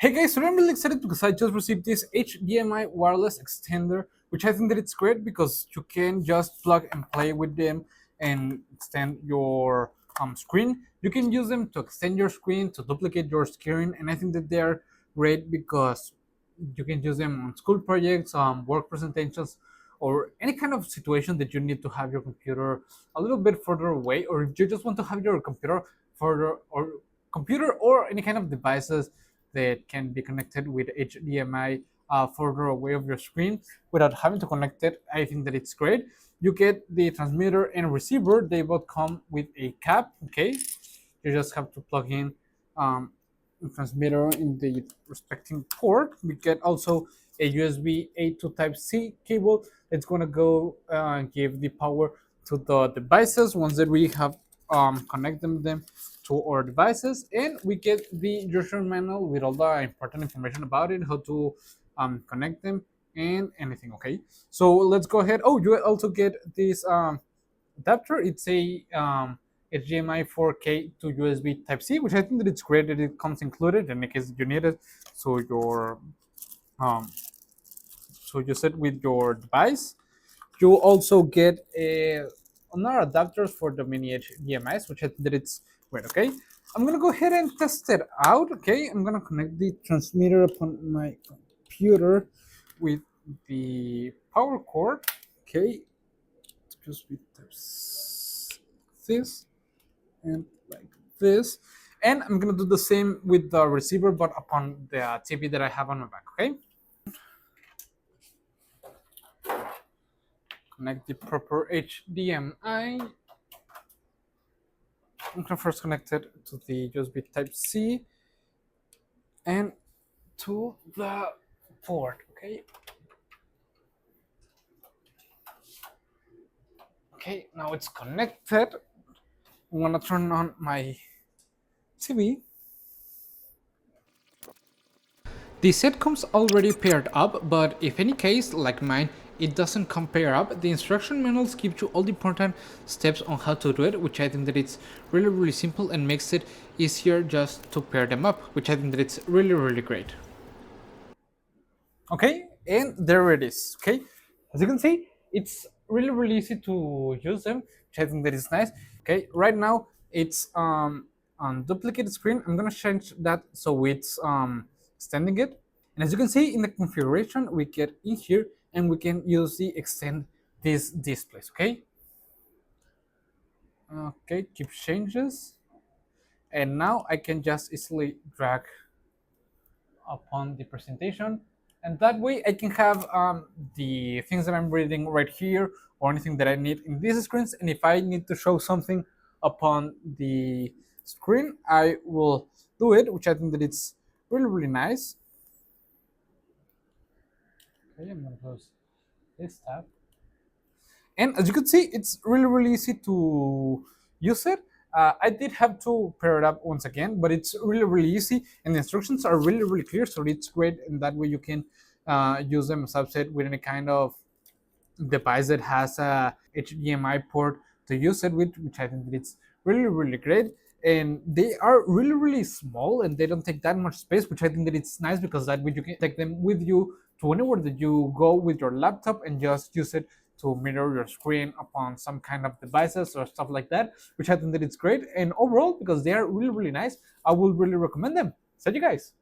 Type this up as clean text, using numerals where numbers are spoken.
Hey guys, so I'm really excited because I just received this HDMI wireless extender, which I think that it's great because you can just plug and play with them and extend your screen. You can use them to extend your screen, to duplicate your screen, and I think that they're great because you can use them on school projects, work presentations, or any kind of situation that you need to have your computer a little bit further away, or if you just want to have your computer further or any kind of devices that can be connected with HDMI further away of your screen without having to connect it. I think that it's great. You get the transmitter and receiver. They both come with a cap. Okay, you just have to plug in the transmitter in the respecting port. We get also a USB A to Type C cable. It's gonna go give the power to the devices once that we have connect them to our devices, and we get the user manual with all the important information about it, how to connect them and anything. Okay, so let's go ahead. Oh, you also get this adapter. It's a HDMI 4K to USB Type C, which I think that it's great that it comes included in case you need it. So your so you set with your device. You also get another adapters for the mini HDMIs, which I think that it's great. Okay, I'm gonna go ahead and test it out. Okay, I'm gonna connect the transmitter upon my computer with the power cord. Okay, just with this and like this, and I'm gonna do the same with the receiver, but upon the TV that I have on my back. Okay. Connect the proper HDMI. I'm gonna first connect it to the USB Type C and to the port. Okay. Okay, now it's connected. I'm gonna turn on my TV. The set comes already paired up, but if any case, like mine, it doesn't come pair up, the instruction manuals give you all the important steps on how to do it, which I think that it's really simple and makes it easier just to pair them up, which I think that it's really great. Okay, and there it is. Okay, as you can see, it's really easy to use them, which I think that is nice. Okay, right now it's on duplicate screen. I'm gonna change that so it's extending it, and as you can see in the configuration, we get in here and we can use the extend these displays. Okay, okay, keep changes, and now I can just easily drag upon the presentation, and that way I can have the things that I'm reading right here or anything that I need in these screens, and if I need to show something upon the screen, I will do it, which I think that it's really nice. Okay, I'm gonna close this tab, and as you can see, it's really easy to use it. I did have to pair it up once again, but it's really easy, and the instructions are really clear, so it's great, and that way you can use them as I've said with any kind of device that has a HDMI port to use it with, which I think it's really great. And they are really small, and they don't take that much space, which I think that it's nice because that way you can take them with you to anywhere that you go with your laptop and just use it to mirror your screen upon some kind of devices or stuff like that, which I think that it's great. And overall, because they are really nice, I will really recommend them. So you guys.